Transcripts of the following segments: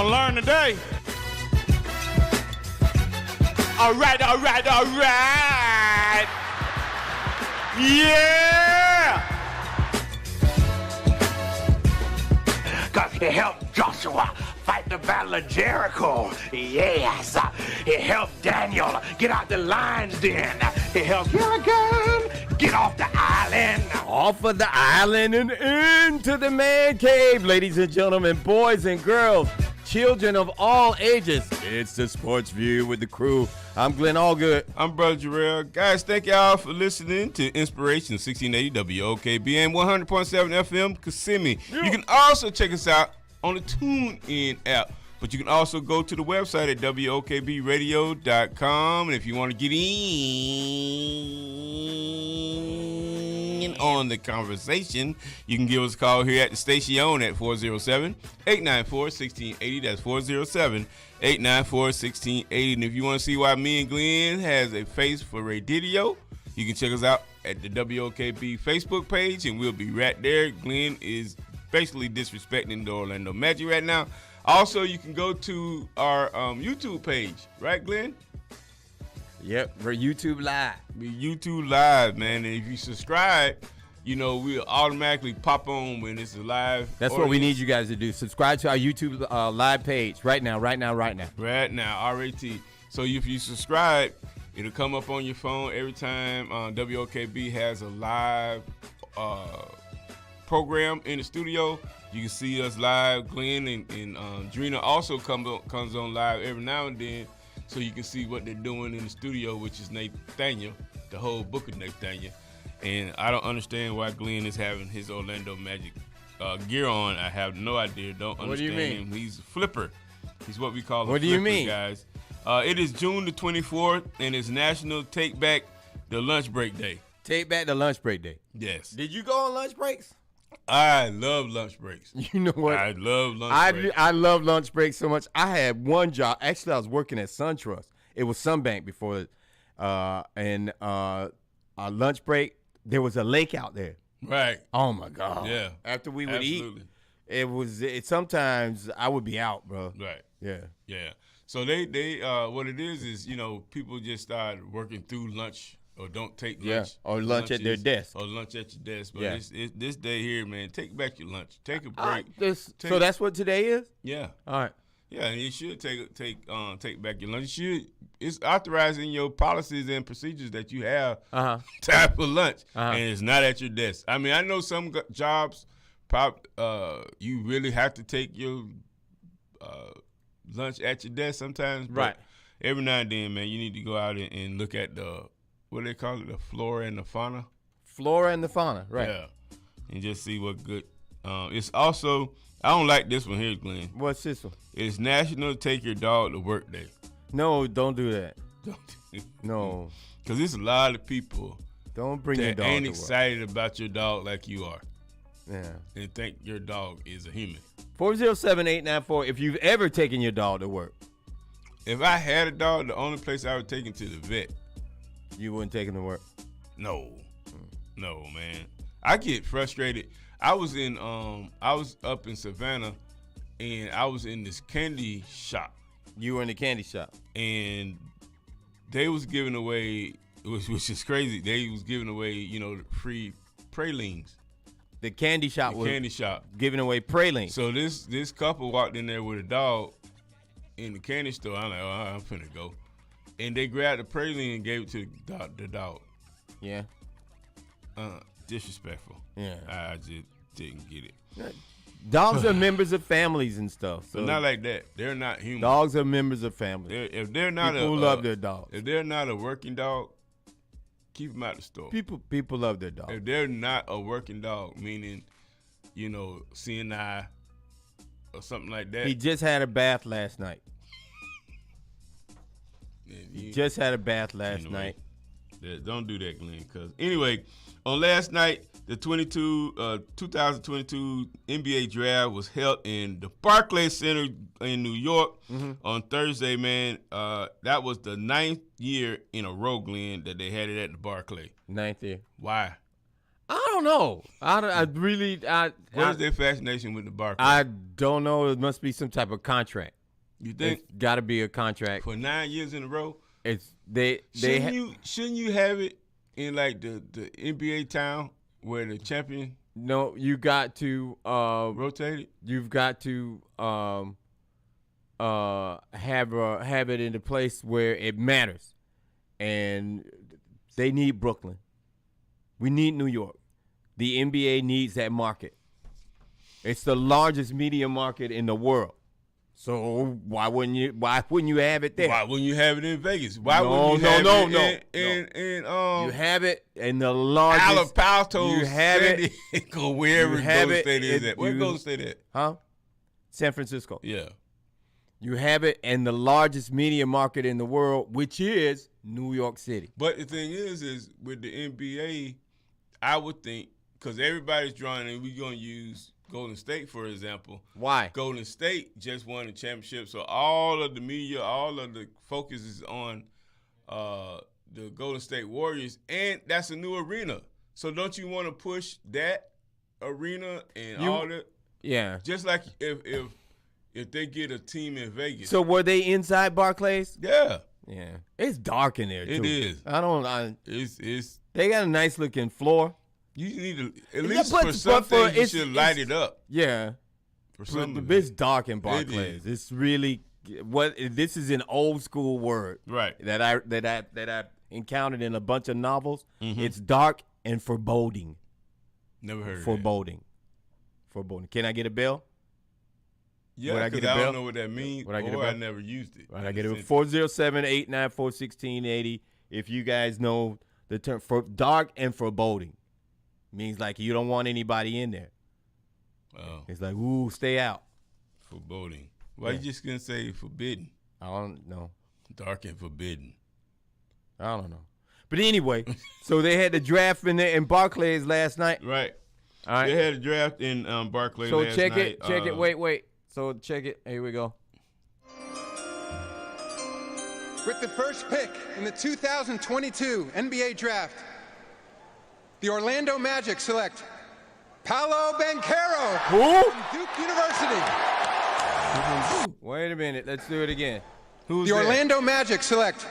gonna learn today. All right. Yeah! Because he helped Joshua fight the battle of Jericho. Yes. He helped Daniel get out the lion's den. He helped Gilligan get off the island. Off of the island and into the man cave, ladies and gentlemen, boys and girls, children of all ages. It's the Sports View with the crew. I'm Glenn Allgood. I'm Brother Jarrell. Guys, thank y'all for listening to Inspiration 1680 WOKB and 100.7 FM Kissimmee. Yeah. You can also check us out on the TuneIn app, but you can also go to the website at WOKBradio.com. And if you want to get in on the conversation, you can give us a call here at the station at 407-894-1680. That's 407-894-1680. And if you want to see why me and Glenn has a face for radio, you can check us out at the WOKB Facebook page, and we'll be right there. Glenn is basically disrespecting the Orlando Magic right now. Also, you can go to our YouTube page, right, Glenn? Yep, we're YouTube Live. We're YouTube Live, man. And if you subscribe, you know, we'll automatically pop on when it's a live. That's what we need you guys to do. Subscribe to our YouTube Live page right now. Right now, RAT. So if you subscribe, it'll come up on your phone every time WOKB has a live program in the studio. You can see us live. Glenn and Drina also comes on live every now and then, so you can see what they're doing in the studio, which is Nathaniel, the whole book of Nathaniel. And I don't understand why Glenn is having his Orlando Magic gear on. I have no idea. Don't understand. What do you mean? Him. He's a flipper. He's what we call a flipper, what do you mean, guys. It is June the 24th, and it's National Take Back the Lunch Break Day. Take back the lunch break day. Yes. Did you go on lunch breaks? I love lunch breaks. You know what? I love lunch breaks. I love lunch breaks so much. I had one job. Actually, I was working at SunTrust. It was Sunbank before. And our lunch break, there was a lake out there. Right. Oh, my God. Yeah. After we would Absolutely. eat, sometimes I would be out, bro. Right. Yeah. Yeah. So they what it is, you know, people just start working through lunch. Or don't take lunch. Yeah, or lunch at their desk. Or lunch at your desk. But Yeah. it's this day here, man, take back your lunch. Take a break. So that's what today is? Yeah. All right. Yeah, and you should take back your lunch. It's authorizing your policies and procedures that you have time for lunch, and it's not at your desk. I mean, I know some jobs, you really have to take your lunch at your desk sometimes. But right. Every now and then, man, you need to go out and look at what do they call it, the flora and the fauna? Flora and the fauna, right. Yeah, and just see what good. It's also, I don't like this one here, Glenn. What's this one? It's National Take Your Dog to Work Day. No, don't do that. No. Because there's a lot of people don't bring your dog that ain't to work. excited about your dog like you are. Yeah. And think your dog is a human. 407-894 if you've ever taken your dog to work. If I had a dog, the only place I would take him to the vet. You wouldn't take him to work? No. No, man. I get frustrated. I was up in Savannah, and I was in this candy shop. You were in the candy shop. And they was giving away, which is crazy, they was giving away, you know, free pralines. The candy shop was giving away pralines. So this couple walked in there with a dog in the candy store. I'm like, oh, I'm finna go. And they grabbed the praline and gave it to the dog. Yeah. Disrespectful. Yeah. I just didn't get it. Dogs are members of families and stuff. So but not like that. They're not human. Dogs are members of families. If they're not people love their dogs. If they're not a working dog, keep them out the store. People love their dogs. If they're not a working dog, meaning, you know, CNI or something like that. He just had a bath last night. He just had a bath last night. Don't do that, Glenn. Because anyway, on last night, the 2022 NBA draft was held in the Barclays Center in New York on Thursday, man. That was the 9th year in a row, Glenn, that they had it at the Barclays. 9th year. Why? I don't know. I really What is their fascination with the Barclays? I don't know. It must be some type of contract. You think It's got to be a contract. for 9 years in a row? It's Shouldn't you have it in like the NBA town where the champion no. You got to rotated? You've got to have it in a place where it matters, and they need Brooklyn. We need New York. The NBA needs that market. It's the largest media market in the world. So why wouldn't you have it there? Why wouldn't you have it in Vegas? Why No, wouldn't you have no, it no, in You have it in the largest. Palo Alto, You have San it. Diego, wherever You have Golden it. State is at. Where You- Golden State at? Huh? San Francisco. Yeah. You have it in the largest media market in the world, which is New York City. But the thing is with the NBA, I would think, because everybody's drawing, and we're going to use Golden State, for example. Why? Golden State just won the championship, so all of the media, all of the focus is on the Golden State Warriors, and that's a new arena. So don't you want to push that arena and all that? Yeah. Just like if they get a team in Vegas. So were they inside Barclays? yeah, Yeah. It's dark in there, too. it is. It's They got a nice looking floor. you need to at Yeah, least but- for some but for- things you it's- should light it up Yeah. for some But of it. it's dark in Barclays. It's really this is an old school word. Right. That I encountered in a bunch of novels. Mm-hmm. It's dark and foreboding. Never heard of that. Foreboding. Foreboding. Can I get a bell? Yeah, Would I because get a I bell? don't know what that means, Would I get a or I bell? never used it. Right, I get it 407-894-1680. If you guys know the term for dark and foreboding, means like you don't want anybody in there. Oh, It's like, ooh, stay out. foreboding. Why Yeah. you just gonna say forbidden? I don't know. Dark and forbidden. I don't know. But anyway, so they had the draft in Barclays last night. Right. All right. They had a draft in Barclays So last check night. it. Check it. Wait. So check it. Here we go. With the first pick in the 2022 NBA Draft, the Orlando Magic select Paolo Banchero Who? from Duke University. Wait a minute. Let's do it again. Who's The that? Orlando Magic select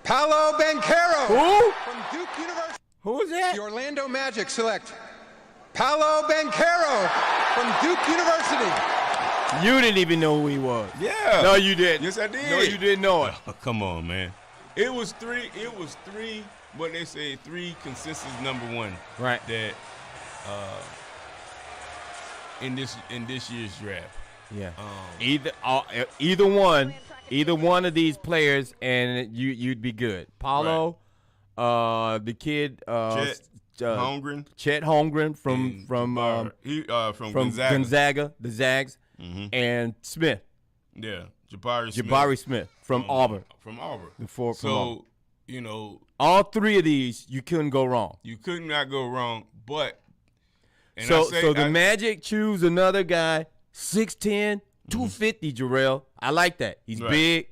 Paolo Banchero Who? from Duke University. Who is that? The Orlando Magic select Paolo Banchero from Duke University. You didn't even know who he was. Yeah. No, you didn't. Yes, I did. No, you didn't know it. Oh, come on, man. It was three. What they say, three consensus number one. Right. That in this year's draft. Yeah. Either one of these players, and you'd be good. Paulo, the kid, Holmgren. Chet Holmgren from Gonzaga. the Zags, and Smith, Yeah, Jabari Smith from Auburn. From Auburn. From Auburn. You know, All three of these, you couldn't go wrong. you could not go wrong. But So the Magic choose another guy, 6'10", 250, Jarrell. I like that. He's Right. big.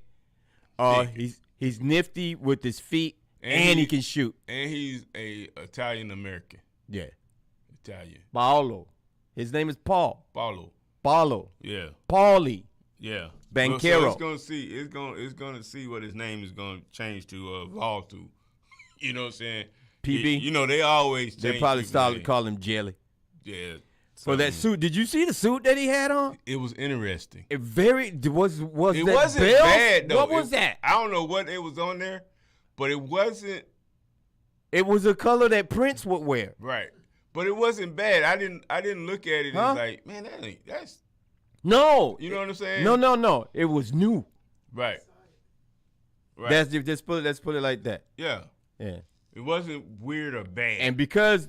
Big. He's nifty with his feet, and he can shoot. and he's a Italian American. Yeah. Italian. Paolo. His name is Paul. Paulo. Paulo. Yeah. Paulie. Yeah. Banchero. So it's gonna see what his name is gonna change to evolve to. You know what I'm saying? PB? You know, they always change. They probably people's started names. calling him Jelly. Yeah. For that suit. Did you see the suit that he had on? It was interesting. It was It that wasn't bells? bad though. What was that? I don't know what it was on there, but it wasn't It was a color that Prince would wear. right. But it wasn't bad. I didn't look at it Huh? as like, man, that's No. you know what I'm saying? No. It was new. Right. Right. Let's put it like that. yeah. Yeah. It wasn't weird or bad. And because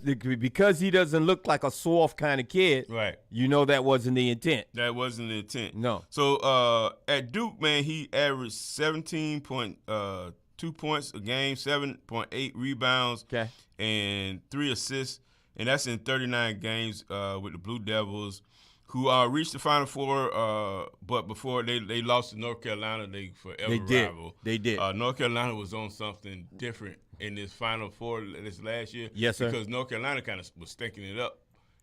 he doesn't look like a soft kind of kid, right. you know that wasn't the intent. That wasn't the intent. No. So at Duke, man, he averaged 17.2 points a game, 7.8 rebounds, Okay. and 3 assists, and that's in 39 games with the Blue Devils, who reached the Final Four, but before they lost to North Carolina, they forever They did. rival. They did. North Carolina was on something different in this Final Four this last year. Yes, sir. Because North Carolina kind of was stinking it up,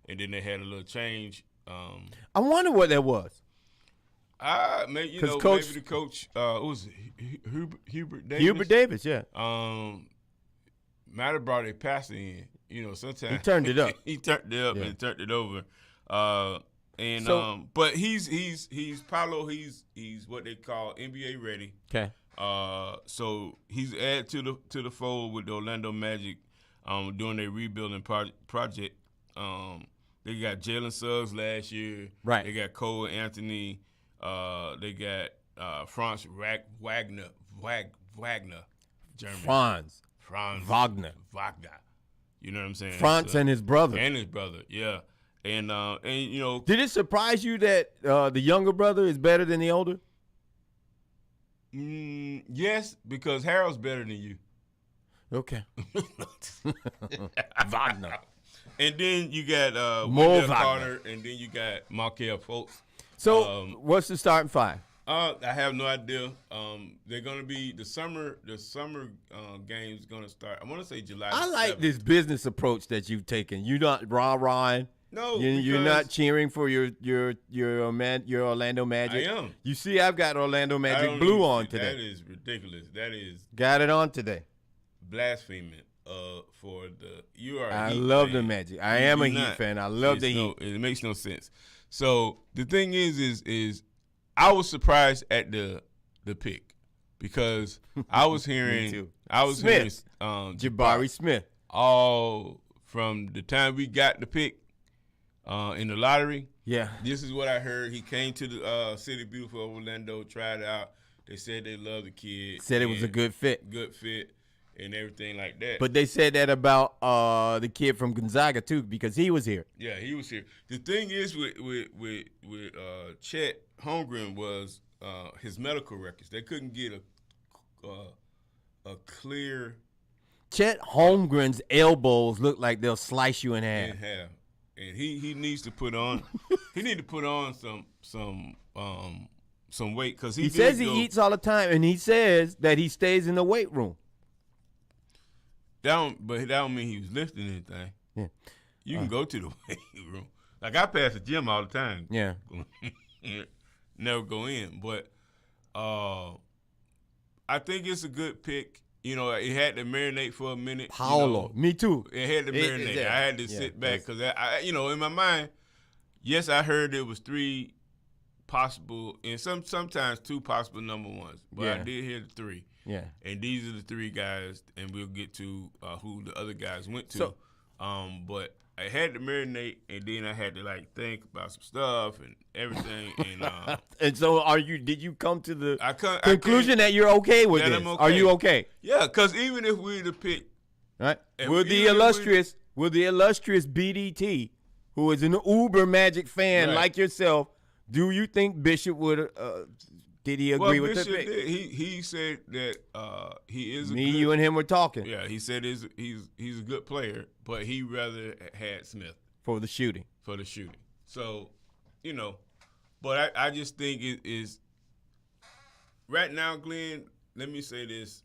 and then they had a little change. I wonder what that was. Maybe Coach- maybe the coach, what was it, Hubert Davis? Hubert Davis, yeah. Might have brought a passer in. Sometimes He turned it up. he turned it up Yeah. and turned it over. So- But he's Paolo. He's what they call NBA ready. Okay. So he's added to the fold with the Orlando Magic, doing their rebuilding project. They got Jalen Suggs last year. Right. They got Cole Anthony. They got Franz Wagner, German. Franz Wagner. Wagner. You know what I'm saying? Franz So- and his brother. and his brother, yeah. And Did it surprise you that the younger brother is better than the older? yes, because Harold's better than you. Okay. Wagner. And then you got Mo Wendell Wagner. Carter, and then you got Markelle Fultz. So, what's the starting five? I have no idea. They're gonna be the summer game's gonna start. I want to say July. I like 7th. this business approach that you've taken. You're not rah-rahing. No, You're because not cheering for your Orlando Magic. I am. You see, I've got Orlando I Magic don't blue even- on That today. is ridiculous. That is Got it on today. blasphemy. For the you are. a I Heat love fan. the Magic. I You am a do Heat not. fan. I love the Heat. It makes no sense. So the thing is I was surprised at the pick because I was hearing too. hearing Smith. Jabari Smith. all from the time we got the pick in the lottery. Yeah. This is what I heard. He came to the City Beautiful of Orlando, tried it out. They said they loved the kid. Said it was a and good fit. good fit, and everything like that. But they said that about the kid from Gonzaga too, because he was here. yeah, he was here. The thing is with Chet Holmgren was his medical records. They couldn't get a clear Chet Holmgren's elbows look like they'll slice you in half. in half, and he needs to put on some weight because He says he eats all the time, and he says that he stays in the weight room. But that don't mean he was lifting anything. Yeah. You can go to the weight room. Like I pass the gym all the time. Yeah. Never go in, but I think it's a good pick. It had to marinate for a minute. Paolo. Me too. It had to marinate. yeah. I had to Yeah, sit back because in my mind, yes, I heard there was 3 possible and sometimes 2 possible number ones, but I Yeah. did hear the 3. Yeah. And these are the 3 guys, and we'll get to who the other guys went to. So- But I had to marinate, and then I had to think about some stuff and everything. And And so, did you come to the I conclusion that you're okay with That this? I'm Are you okay? Yeah, because even if we the pick, Right? And Will the illustrious BDT, who is an uber Magic fan Right. like yourself, do you think Bishop would? Did he agree with Bishop the pick? did. He said that he is. Me, a good, you, and him were talking Yeah, he said he's a good player, but he rather had Smith for the shooting. for the shooting. So, but I just think it is right now, Glenn. Let me say this,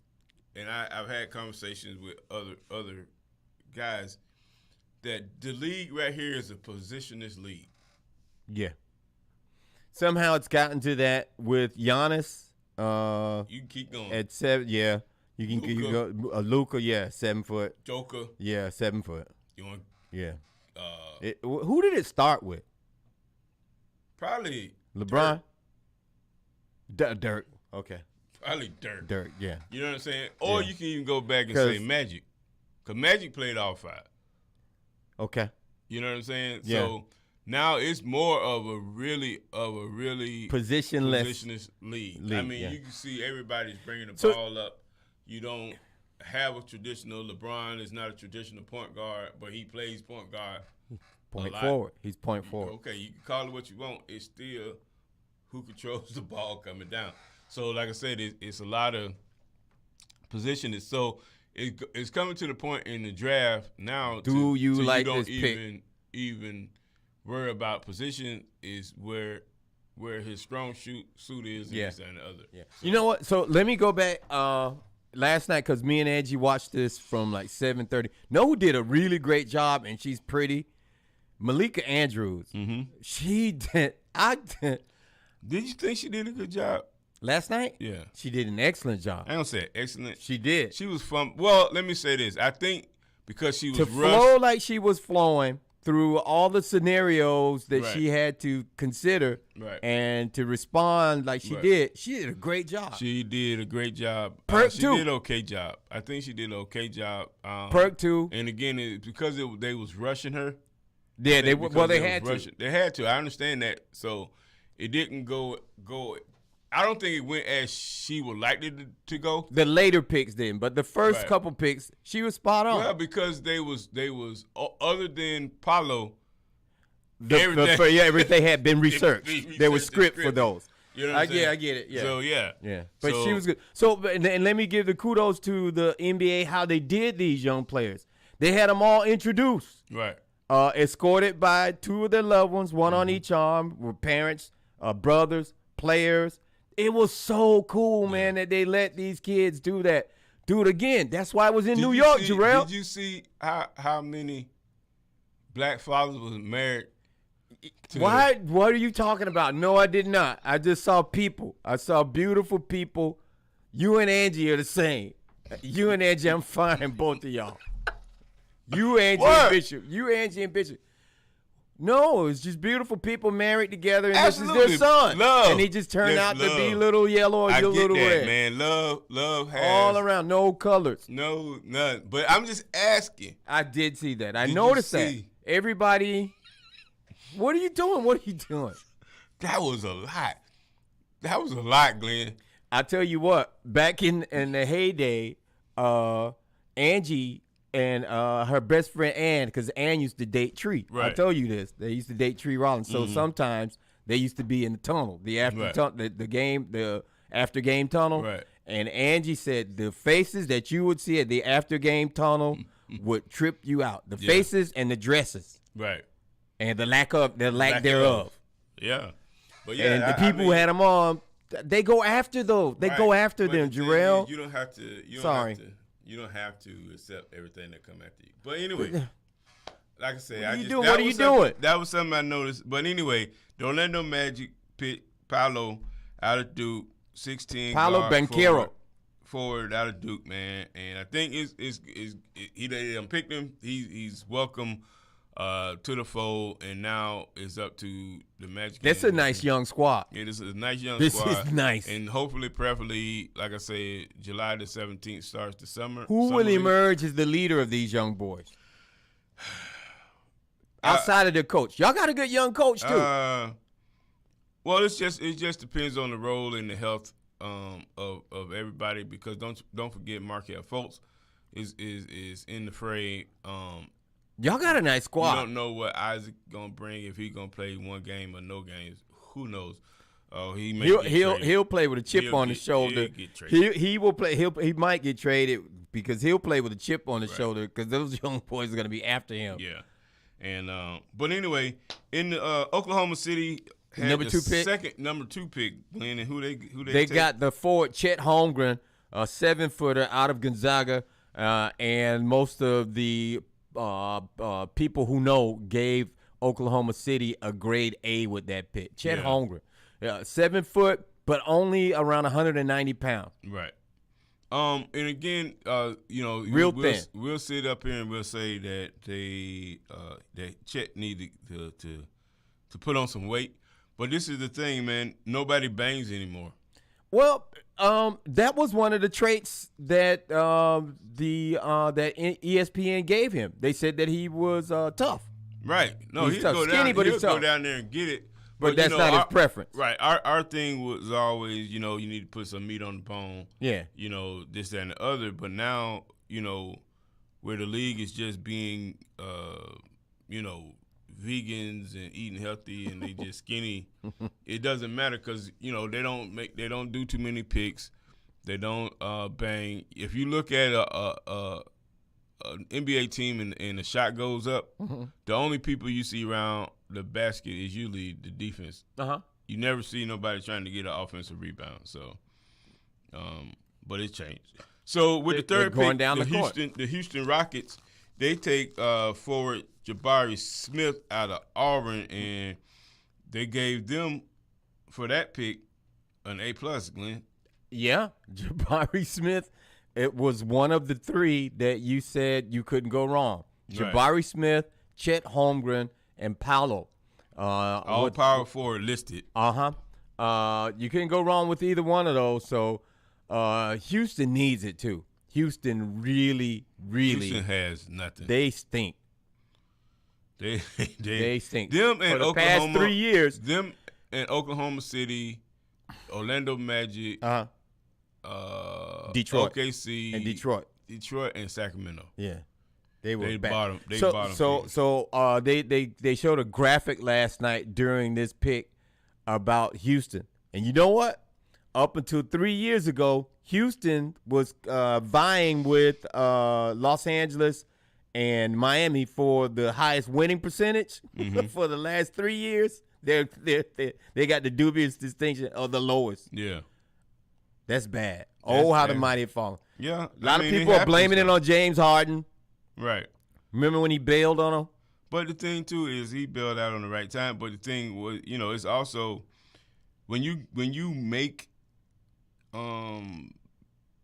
and I've had conversations with other guys that the league right here is a positionless league. Yeah. Somehow it's gotten to that with Giannis. You can keep going. At 7, yeah. You can go Luka, yeah, 7 foot. Joker, Yeah, 7 foot. you want Yeah. Who did it start with? probably LeBron? Dirk. Okay. Probably Dirk. Dirk, yeah. You know what I'm saying? Or Yeah. you can even go back and 'Cause- say Magic. Because Magic played all 5. Okay. You know what I'm saying? Yeah. So now it's more of a really Positionless. league. I mean, yeah. you can see everybody's bringing the So- ball up. You don't have a traditional LeBron is not a traditional point guard, but he plays point guard. Point lot. forward. He's point forward. Okay, you can call it what you want. It's still who controls the ball coming down. So, like I said, it's a lot of positioning. So it's coming to the point in the draft now. Do you so like you don't this pick? even worry about position is where his strong suit is and Yeah. this and the other. Yeah. You know what? So let me go back last night, because me and Angie watched this from like 7:30. Know who did a really great job, and she's pretty? Malika Andrews. Mm-hmm. She did. Did you think she did a good job? Last night? Yeah. She did an excellent job. I don't say excellent. She did. She was fun. Well, let me say this. I think because she was To rushed. flow like she was flowing through all the scenarios that Right. she had to consider Right. and to respond like she Right. did a great job. She did a great job. Perk she too. did an okay job. I think she did an okay job. Perk too. And again, because they was rushing her. Yeah, they Because they was had to. rushing- They had to. I understand that. So it didn't go. I don't think it went as she would like it to go. The later picks didn't, but the first Right. couple picks, she was spot on. Well, because they was other than Paulo. Everything had been researched. They There was researched script the for script. those. You know what I'm saying? I get it. Yeah. So yeah. Yeah, but So- she was good. So, and let me give the kudos to the NBA how they did these young players. They had them all introduced, Right. escorted by two of their loved ones, one Mm-hmm. on each arm, with parents, brothers, players. It was so cool, man, that they let these kids do that. Do it again. That's why it was in Did New you York, see- Jarrell. Did you see how many black fathers was married? What are you talking about? No, I did not. I just saw people. I saw beautiful people. You and Angie are the same. You and Angie, I'm fine, both of y'all. You, Angie, What? and Bishop. You, Angie, and Bishop. No, it's just beautiful people married together, and this is Absolutely. their son. Love. And he just turned Yes, out to be love. little yellow or I get little that, red. man. Love has All around, no colors. no none. But I'm just asking. I did see that. I Did you noticed that. see? Everybody, what are you doing? What are you doing? That was a lot. That was a lot, Glenn. I tell you what, back in the heyday, Angie and her best friend Ann, because Ann used to date Tree. I Right. told you this. They used to date Tree Rollins. So sometimes they used to be in the tunnel, the after Right. the after game tunnel. Right. And Angie said the faces that you would see at the after game tunnel would trip you out. The Yeah. faces and the dresses Right. and the lack thereof. Yeah. But yeah, And the people who had them on, they go after those. They go after them, Jarrell. You don't have to. Sorry. You don't have to accept everything that come after you. But anyway, like I said, What are you just, doing? that What are was you something- doing? That was something I noticed. But anyway, the Orlando Magic picked Paolo out of Duke, 16. Paolo guard, Banchero. forward out of Duke, man. And I think they done picked him. He's welcome to the fold, and now it's up to the Magic. That's a nice young squad. Yeah, this is a nice young This squad. is nice. And hopefully, preferably, like I said, July the 17th starts the summer. Who summer will league. emerge as the leader of these young boys? Outside of their coach. Y'all got a good young coach, too. Well, it just depends on the role and the health of everybody, because don't forget Markelle Fultz is in the fray. Y'all got a nice You squad. don't know what Isaac gonna bring, if he gonna play one game or no games. Who knows? Oh, he may get traded. He'll play with a chip He'll on his get- shoulder. he'll get traded. He will play. He might get traded because he'll play with a chip on his shoulder because those young boys are gonna be after him. Yeah, and but anyway, in the Oklahoma City had Number the 2 pick? second number 2 pick, Glenn, and who they They take? got the forward Chet Holmgren, a 7-footer out of Gonzaga, and most of the people who know gave Oklahoma City a grade A with that pick. Chet Yeah. Holmgren, 7 foot, but only around 190 pounds. Right. And again, Real thin. We'll sit up here and we'll say that that Chet needed to put on some weight. But this is the thing, man. Nobody bangs anymore. Well, that was one of the traits that that ESPN gave him. They said that he was tough. Right. No, He's he'll tough. go Skinny, down. but He'll he's go tough. down there and get it. But that's not his preference. Right. Our thing was always, you need to put some meat on the bone. Yeah. This, that, and the other. But now, where the league is just being, vegans and eating healthy and they just skinny, it doesn't matter because they don't do too many picks. They don't bang. If you look at an NBA team and the shot goes up, the only people you see around the basket is usually the defense. You never see nobody trying to get an offensive rebound. So, but it changed. So with the They're third going pick, down the court. The Houston Rockets, they take forward Jabari Smith out of Auburn, and they gave them for that pick an A+, Glenn. Yeah, Jabari Smith. It was one of the three that you said you couldn't go wrong. Right. Jabari Smith, Chet Holmgren, and Paolo. All power forward listed. You couldn't go wrong with either one of those. So Houston needs it too. Houston really Houston has nothing. they stink. They stink. Them and For the Oklahoma, past 3 years. Them and Oklahoma City, Orlando Magic, Detroit OKC, and Detroit. Detroit and Sacramento. Yeah, they were They bad. bottom. They so bottom. so feeders. so they showed a graphic last night during this pick about Houston, and you know what? Up until 3 years ago, Houston was vying with Los Angeles and Miami for the highest winning percentage for the last 3 years. They got the dubious distinction of the lowest. Yeah. That's bad. That's How the bad. mighty have fallen. Yeah. A lot of people are blaming it on James Harden. Right. Remember when he bailed on him? But the thing too is he bailed out on the right time. But the thing was, it's also when you make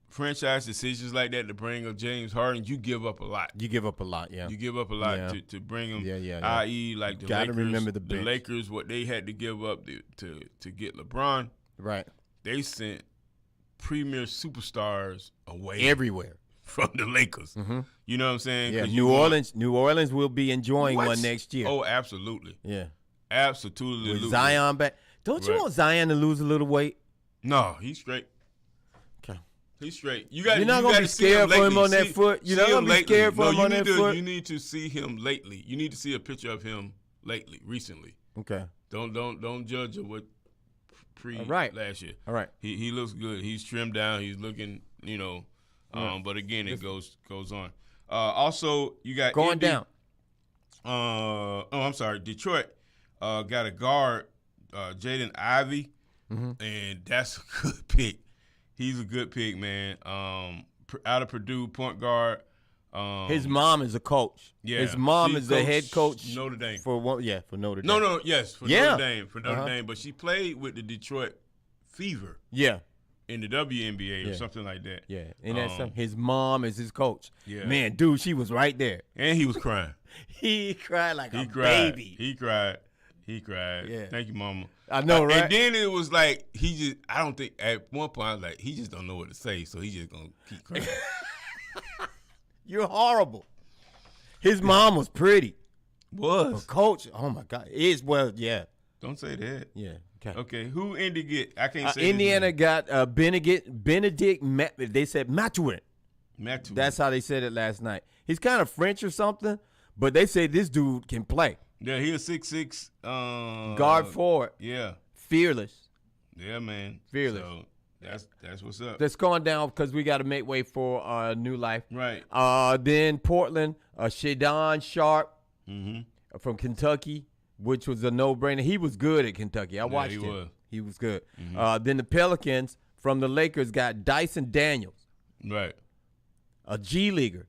franchise decisions like that to bring up James Harden, you give up a lot. You give up a lot, yeah. You give up a lot Yeah. to bring him. Yeah. I.e., like the Gotta Lakers. remember the bench. Lakers, what they had to give up to get LeBron. Right. They sent premier superstars away Everywhere. from the Lakers. You know what I'm saying? Yeah, 'Cause New you want- Orleans will be enjoying What? one next year. Oh, absolutely. Yeah. Absolutely. With Zion back. Don't you Right. want Zion to lose a little weight? No, he's straight. Okay. He's straight. You got. You're not gonna be scared for him on that foot. You're not gonna be scared for him on that foot. You need to see him lately. You need to see a picture of him recently. Okay. Don't judge him with right. last year. All right. He looks good. He's trimmed down. He's looking. But again, it goes on. Also, you got Going Indy. down. I'm sorry. Detroit got a guard, Jaden Ivey, and that's a good pick. He's a good pick, man. Out of Purdue, point guard. His mom is a coach. Yeah, His mom she is the head coach Notre Dame. for Notre Dame. No, yes, for Yeah. Notre Dame, Notre Dame. But she played with the Detroit Fever Yeah. in the WNBA or Yeah. something like that. Yeah. And that's something. His mom is his coach. Yeah. Man, dude, she was right there. And he was crying. He cried like He a cried. baby. He cried. Yeah. Thank you, Mama. I know, right? And then it was like I don't think at one point I was like, he just don't know what to say, so he just gonna keep crying. You're horrible. His mom was pretty. Was. Coach, oh my God. Yeah. Don't say that. Yeah. Okay. Okay, who Indy get? I can't say his Indiana name. got Benedict, they said Maturin. Maturin. That's how they said it last night. He's kind of French or something, but they say this dude can play. Yeah, he a 6'6". Guard forward. Yeah. Fearless. Yeah, man. Fearless. So that's what's up. That's going down because we got to make way for new life. Right. Then Portland, Shadon Sharp from Kentucky, which was a no-brainer. He was good at Kentucky. I watched he him. was. He was good. Then the Pelicans from the Lakers got Dyson Daniels, Right. a G Leaguer.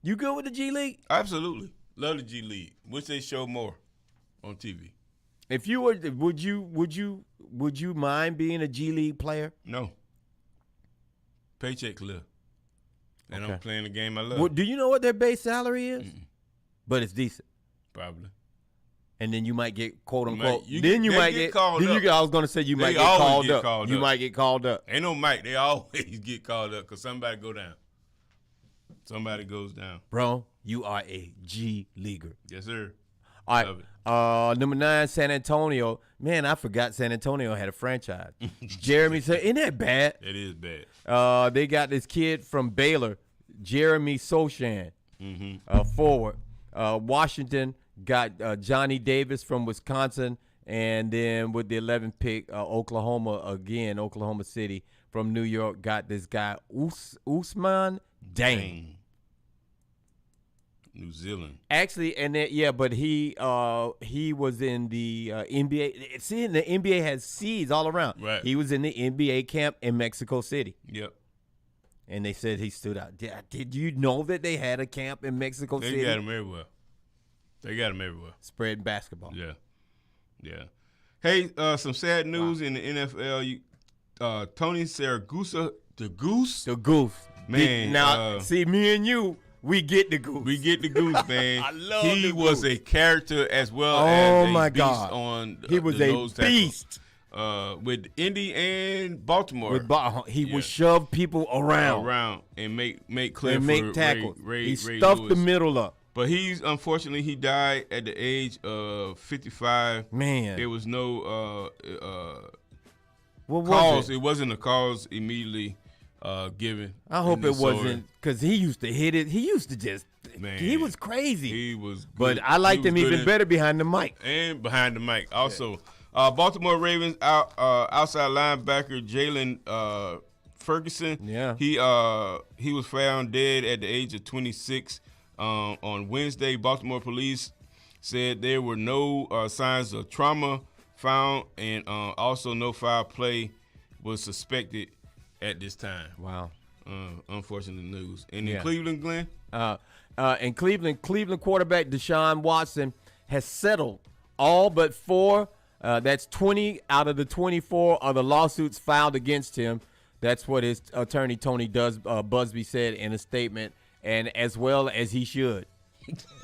You good with the G League? Absolutely. Love the G League. Wish they show more on TV. If you were, would you mind being a G League player? No. Paycheck clear. And Okay. I'm playing the game I love. Well, do you know what their base salary is? But it's decent. Probably. And then you might get quote You unquote. might- you then get- you they might get get called then up. you get, I was gonna say you They might get always called get up. called You up. might get called up. Ain't no Mike. They always get called up because somebody go down. Somebody goes down. Bro, you are a G Leaguer. Yes, sir. All Love right. Number 9, San Antonio. Man, I forgot San Antonio had a franchise. Jeremy said, isn't that bad? It is bad. They got this kid from Baylor, Jeremy Sochan, forward. Washington got Johnny Davis from Wisconsin, and then with the 11th pick, Oklahoma City from New York got this guy Usman Dang. New Zealand. Actually, and then, but he was in the NBA. See, the NBA has seeds all around. Right. He was in the NBA camp in Mexico City. Yep. And they said he stood out. Did you know that they had a camp in Mexico City? They got him everywhere. Spreading basketball. Yeah. Yeah. Hey, some sad news in the NFL. Tony Siragusa, the Goose. The Goose. Man. Now, see, me and you, we get the Goose. We get the Goose, man. I love he the was Goose. a character as well as a my beast God. on He was the a nose tackle. beast. With Indy and Baltimore. He would shove people around and make clear and for make tackles. Ray He Ray stuffed Lewis. the middle up. But unfortunately he died at the age of 55. Man. There was no What was cause. it? It wasn't a cause immediately given. I hope in it this story. wasn't, because he used to hit it. He used to just, Man, he was crazy. He was good. But I liked He him was good even better behind the mic. and behind the mic. Also, Baltimore Ravens outside linebacker Jalen Ferguson. Yeah. He was found dead at the age of 26 on Wednesday. Baltimore police said there were no signs of trauma found, and also no foul play was suspected at this time. Wow. Unfortunate news. And in Yeah. Cleveland, Glenn? In Cleveland quarterback Deshaun Watson has settled all but 4. That's 20 out of the 24 of the lawsuits filed against him. That's what his attorney Tony Busby said in a statement, and as well as he should.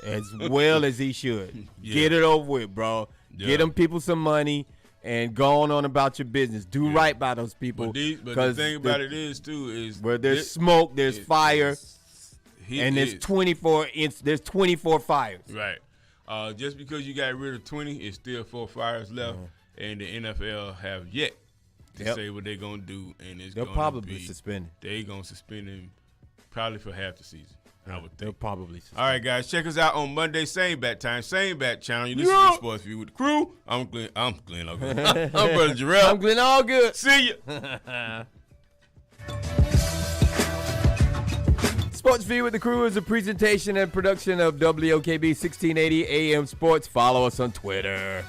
As well as he should. Yeah. Get it over with, bro. Yeah. Get them people some money and go on about your business. Do right by those people. But the thing about it is, too, is where there's smoke, there's fire, and there's 24 fires. Right. Just because you got rid of 20, it's still 4 fires left, and the NFL have yet to say what they're gonna do, and They'll probably suspend him. They're gonna suspend him probably for half the season. I would They'll think. probably suspend. All right, guys, check us out on Monday, same bat time, same bat channel. You listen to Sports View with the crew. I'm Glenn. I'm Allgood. I'm Brother Jarrell. I'm Glenn Allgood. See ya. Sports View with the Crew is a presentation and production of WOKB 1680 AM Sports. Follow us on Twitter.